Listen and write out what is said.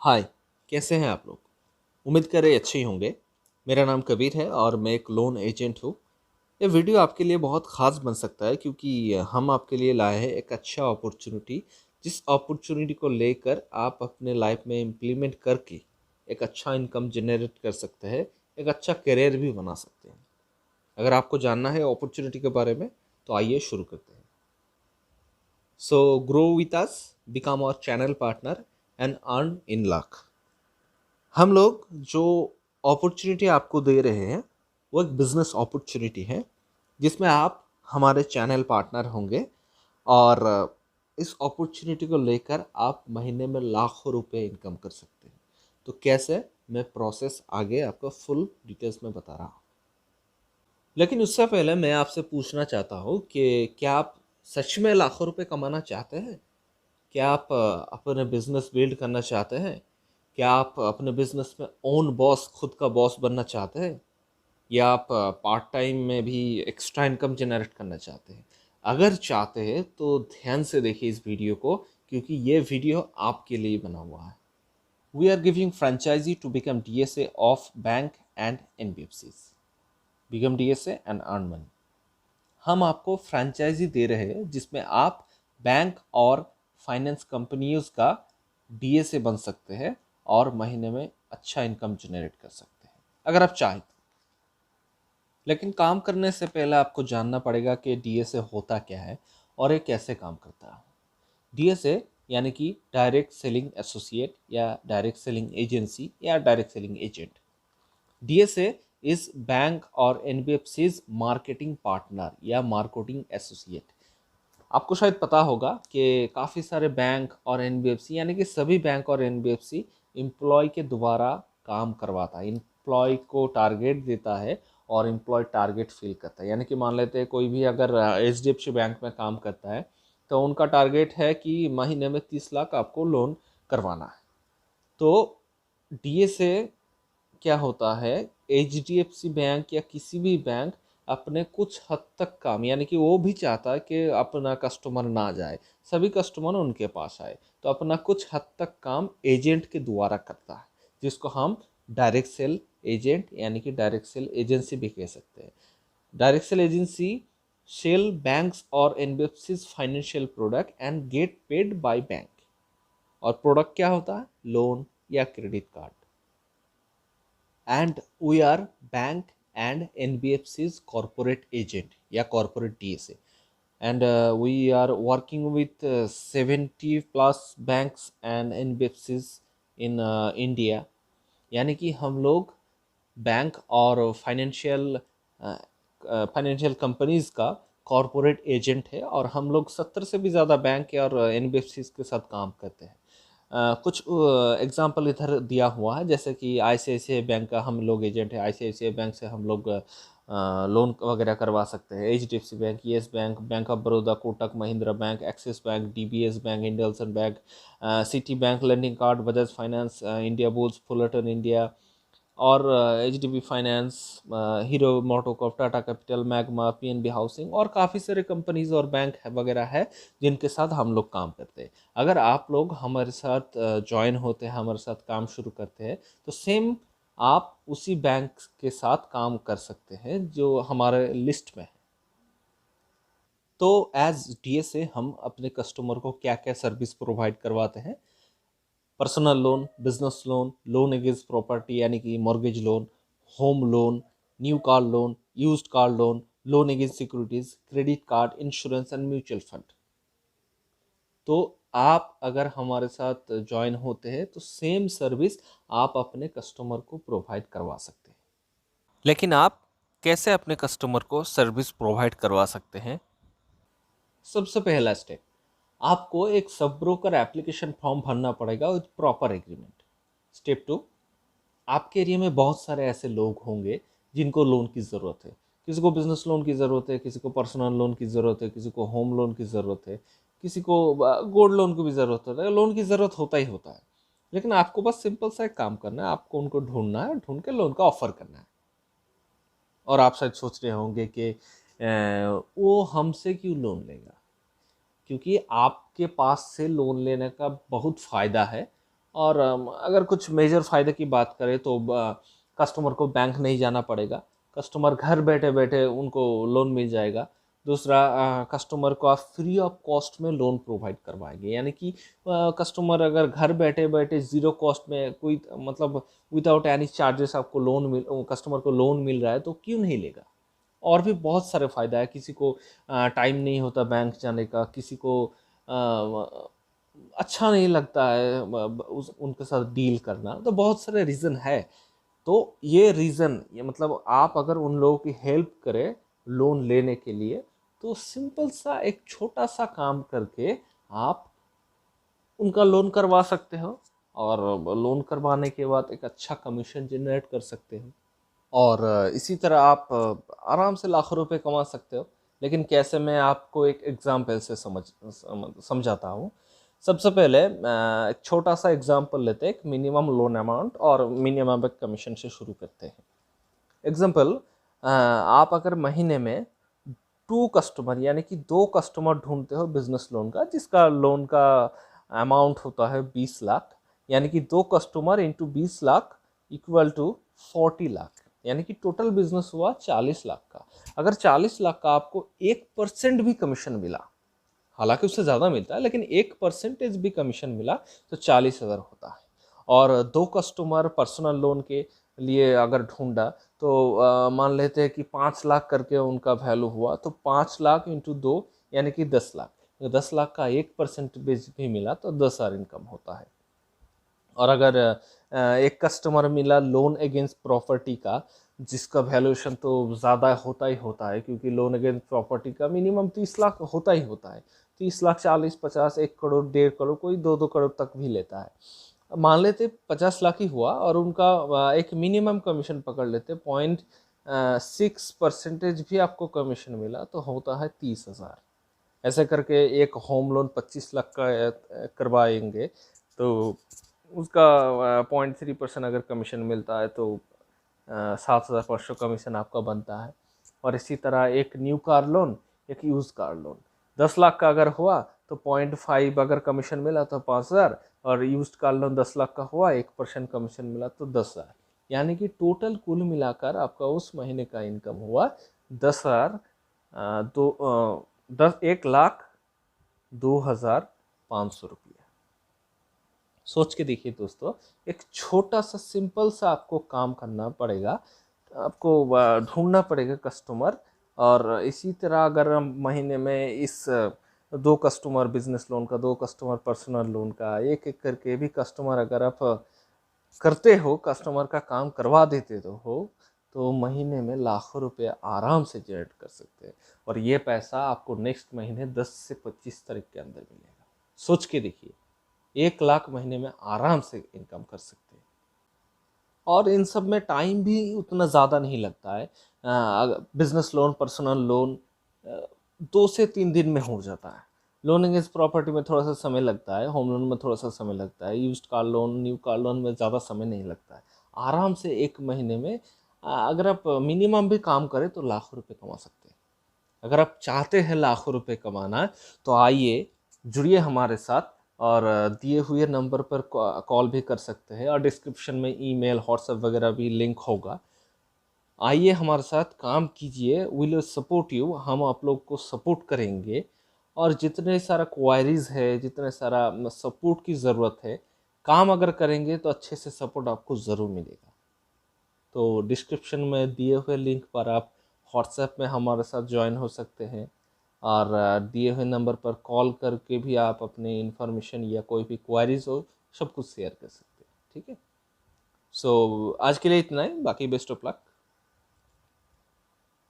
हाय, कैसे हैं आप लोग? उम्मीद कर रहे अच्छे ही होंगे। मेरा नाम कबीर है और मैं एक लोन एजेंट हूँ। ये वीडियो आपके लिए बहुत ख़ास बन सकता है क्योंकि हम आपके लिए लाए हैं एक अच्छा अपॉर्चुनिटी, जिस अपॉर्चुनिटी को लेकर आप अपने लाइफ में इम्प्लीमेंट करके एक अच्छा इनकम जनरेट कर सकते हैं, एक अच्छा करियर भी बना सकते हैं। अगर आपको जानना है अपॉर्चुनिटी के बारे में, तो आइए शुरू करते हैं। So grow with us, become our channel partner and earn in lakh. हम लोग जो अपॉर्चुनिटी आपको दे रहे हैं वो एक बिजनेस अपॉर्चुनिटी है, जिसमें आप हमारे चैनल पार्टनर होंगे और इस अपॉर्चुनिटी को लेकर आप महीने में लाखों रुपए इनकम कर सकते हैं। तो कैसे, मैं प्रोसेस आगे आपको फुल डिटेल्स में बता रहा हूँ। लेकिन उससे पहले मैं आपसे पूछना चाहता हूँ कि क्या आप सच में लाखों रुपए कमाना चाहते हैं? क्या आप अपने बिजनेस बिल्ड करना चाहते हैं? क्या आप अपने बिजनेस में ओन बॉस, खुद का बॉस बनना चाहते हैं? या आप पार्ट टाइम में भी एक्स्ट्रा इनकम जनरेट करना चाहते हैं? अगर चाहते हैं तो ध्यान से देखिए इस वीडियो को, क्योंकि ये वीडियो आपके लिए बना हुआ है। We are giving franchise to become DSA of bank and NBFCs. Become DSA and earn money. हम आपको फ्रेंचाइजी दे रहे हैं जिसमें आप बैंक और फाइनेंस कंपनियों का डीएसए बन सकते हैं और महीने में अच्छा इनकम जनरेट कर सकते हैं, अगर आप चाहें तो। लेकिन काम करने से पहले आपको जानना पड़ेगा कि डीएसए होता क्या है और ये कैसे काम करता है। डीएसए यानी कि डायरेक्ट सेलिंग एसोसिएट या डायरेक्ट सेलिंग एजेंसी या direct selling agent. DSA is bank और एनबीएफसीज मार्केटिंग पार्टनर या मार्केटिंग एसोसिएट। आपको शायद पता होगा कि काफ़ी सारे बैंक और एनबीएफसी, यानी कि सभी बैंक और एनबीएफसी एम्प्लॉय के द्वारा काम करवाता है, एम्प्लॉय को टारगेट देता है और एम्प्लॉय टारगेट फिल करता है। यानी कि मान लेते हैं कोई भी अगर एचडीएफसी बैंक में काम करता है तो उनका टारगेट है कि महीने में 30 लाख आपको लोन करवाना है। तो डीएसए क्या होता है, एचडीएफसी बैंक या किसी भी बैंक अपने कुछ हद तक काम, यानी कि वो भी चाहता है कि अपना कस्टमर ना जाए, सभी कस्टमर उनके पास आए, तो अपना कुछ हद तक काम एजेंट के द्वारा करता है, जिसको हम डायरेक्ट सेल एजेंट यानी कि डायरेक्ट सेल एजेंसी भी कह सकते हैं। Direct sale agency sale banks और NBFCs financial product and get paid by bank. और प्रोडक्ट क्या होता है? लोन या credit card. And we are bank and NBFC's corporate agent या corporate DSA, and we are working with 70 plus banks and NBFCs in India। यानी कि हम लोग बैंक और फाइनेंशियल कंपनीज का कॉरपोरेट एजेंट है और हम लोग 70 से भी ज़्यादा बैंक और एनबीएफसी के साथ काम करते हैं। कुछ एग्जांपल इधर दिया हुआ है, जैसे कि आईसीआईसीआई बैंक का हम लोग एजेंट है। आईसीआईसीआई बैंक से हम लोग लोन वगैरह करवा सकते हैं। HDFC bank, Yes bank, bank of Baroda, Kotak Mahindra bank, Axis bank, DBS bank, IndusInd bank, Citi bank, lending card, Bajaj finance, Indiabulls, Fullerton India और HDB finance, Hero MotoCorp, Tata capital, Magma, PNB housing और काफ़ी सारे कंपनीज और बैंक वगैरह है जिनके साथ हम लोग काम करते हैं। अगर आप लोग हमारे साथ ज्वाइन होते हैं, हमारे साथ काम शुरू करते हैं, तो सेम आप उसी बैंक के साथ काम कर सकते हैं जो हमारे लिस्ट में है। तो एज डीएसए हम अपने कस्टमर को क्या क्या सर्विस प्रोवाइड करवाते हैं? Personal loan, business loan, loan against property यानी कि mortgage loan, home loan, new car loan, used car loan, loan against securities, credit card, insurance and mutual fund. तो आप अगर हमारे साथ ज्वाइन होते हैं तो सेम सर्विस आप अपने कस्टमर को प्रोवाइड करवा सकते हैं। लेकिन आप कैसे अपने कस्टमर को सर्विस प्रोवाइड करवा सकते हैं? सबसे पहला स्टेप, आपको एक सब ब्रोकर एप्लीकेशन फॉर्म भरना पड़ेगा with proper agreement. Step two, आपके एरिया में बहुत सारे ऐसे लोग होंगे जिनको लोन की ज़रूरत है। किसी को बिजनेस लोन की ज़रूरत है, किसी को पर्सनल लोन की ज़रूरत है, किसी को होम लोन की ज़रूरत है, किसी को गोल्ड लोन की भी ज़रूरत है। लोन की ज़रूरत होता ही होता है। लेकिन आपको बस सिंपल सा एक काम करना है, आपको उनको ढूंढना है, ढूंढ के लोन का ऑफर करना है। और आप शायद सोच रहे होंगे कि वो हमसे क्यों लोन लेगा? क्योंकि आपके पास से लोन लेने का बहुत फ़ायदा है और अगर कुछ मेजर फ़ायदे की बात करें तो कस्टमर को बैंक नहीं जाना पड़ेगा, कस्टमर घर बैठे बैठे उनको लोन मिल जाएगा। दूसरा, कस्टमर को आप फ्री ऑफ कॉस्ट में लोन प्रोवाइड करवाएंगे, यानी कि कस्टमर अगर घर बैठे बैठे ज़ीरो कॉस्ट में कोई मतलब विदाउट एनी चार्जेस आपको कस्टमर को लोन मिल रहा है तो क्यों नहीं लेगा। और भी बहुत सारे फ़ायदा है, किसी को टाइम नहीं होता बैंक जाने का, किसी को अच्छा नहीं लगता है उनके साथ डील करना, तो बहुत सारे रीज़न है। तो ये रीज़न, ये मतलब आप अगर उन लोगों की हेल्प करें लोन लेने के लिए, तो सिंपल सा एक छोटा सा काम करके आप उनका लोन करवा सकते हो, और लोन करवाने के बाद एक अच्छा कमीशन जनरेट कर सकते हो। और इसी तरह आप आराम से लाखों रुपए कमा सकते हो। लेकिन कैसे, मैं आपको एक एग्जांपल से समझाता हूँ। सबसे पहले एक छोटा सा एग्जांपल लेते हैं, एक मिनिमम लोन अमाउंट और मिनिमम कमीशन से शुरू करते हैं। एग्जांपल, आप अगर महीने में 2 कस्टमर यानी कि 2 कस्टमर ढूंढते हो बिजनेस लोन का, जिसका लोन का अमाउंट होता है 20 लाख, यानी कि 2 customer into 20 lakh equal to 40 lakh, यानी कि टोटल बिजनेस हुआ 40 लाख का। अगर 40 लाख का आपको 1% भी कमीशन मिला, हालांकि उससे ज़्यादा मिलता है लेकिन 1% भी कमीशन मिला, तो 40,000 होता है। और 2 कस्टमर पर्सनल लोन के लिए अगर ढूंढा, तो मान लेते हैं कि 5 लाख करके उनका वैल्यू हुआ, तो 5 लाख इंटू 2 यानी कि 10 लाख। 10 लाख का 1% भी मिला तो 10,000 इनकम होता है। और अगर एक कस्टमर मिला लोन अगेंस्ट प्रॉपर्टी का, जिसका वैल्यूएशन तो ज़्यादा होता ही होता है, क्योंकि लोन अगेंस्ट प्रॉपर्टी का मिनिमम 30 लाख होता ही होता है। 30 लाख, 40, 50, 1 करोड़, 1.5 करोड़, कोई 2-2 करोड़ तक भी लेता है। मान लेते 50 लाख ही हुआ, और उनका एक मिनिमम कमीशन पकड़ लेते 0.6% भी आपको कमीशन मिला, तो होता है 30,000। ऐसे करके एक होम लोन 25 लाख का करवाएंगे, तो उसका 0.3% अगर कमीशन मिलता है, तो 7,500 कमीशन आपका बनता है। और इसी तरह एक न्यू कार लोन, एक यूज कार लोन 10 लाख का अगर हुआ, तो 0.5 अगर कमीशन मिला तो 5,000, और यूज कार लोन 10 लाख का हुआ, 1% कमीशन मिला तो 10,000, यानी कि टोटल कुल मिलाकर आपका उस महीने का इनकम हुआ 10,000, 1,02,500 रुपये। सोच के देखिए दोस्तों, एक छोटा सा सिंपल सा आपको काम करना पड़ेगा, आपको ढूंढना पड़ेगा कस्टमर। और इसी तरह अगर हम महीने में इस 2 कस्टमर बिजनेस लोन का, 2 कस्टमर पर्सनल लोन का, एक एक करके भी कस्टमर अगर आप करते हो, कस्टमर का काम करवा देते तो महीने में लाखों रुपए आराम से जनरेट कर सकते हैं। और ये पैसा आपको नेक्स्ट महीने 10 से 25 तारीख के अंदर मिलेगा। सोच के देखिए, 1 लाख महीने में आराम से इनकम कर सकते हैं। और इन सब में टाइम भी उतना ज़्यादा नहीं लगता है। बिजनेस लोन, पर्सनल लोन 2 से 3 दिन में हो जाता है। लोन अगेंस्ट प्रॉपर्टी में थोड़ा सा समय लगता है, होम लोन में थोड़ा सा समय लगता है, used car loan, new car loan में ज़्यादा समय नहीं लगता है। आराम से एक महीने में अगर आप मिनिमम भी काम करें तो लाखों रुपए कमा सकते हैं। अगर आप चाहते हैं लाखों रुपए कमाना, तो आइए जुड़िए हमारे साथ, और दिए हुए नंबर पर कॉल भी कर सकते हैं, और डिस्क्रिप्शन में ईमेल, व्हाट्सएप वगैरह भी लिंक होगा। आइए हमारे साथ काम कीजिए, विल सपोर्ट यू, हम आप लोग को सपोर्ट करेंगे। और जितने सारा क्वायरीज़ है, जितने सारा सपोर्ट की ज़रूरत है, काम अगर करेंगे तो अच्छे से सपोर्ट आपको ज़रूर मिलेगा। तो डिस्क्रिप्शन में दिए हुए लिंक पर आप व्हाट्सएप में हमारे साथ ज्वाइन हो सकते हैं, और दिए हुए नंबर पर कॉल करके भी आप अपने इन्फॉर्मेशन या कोई भी क्वारीज हो, सब कुछ शेयर कर सकते हैं। ठीक है। सो आज के लिए इतना ही, बाकी बेस्ट ऑफ लक।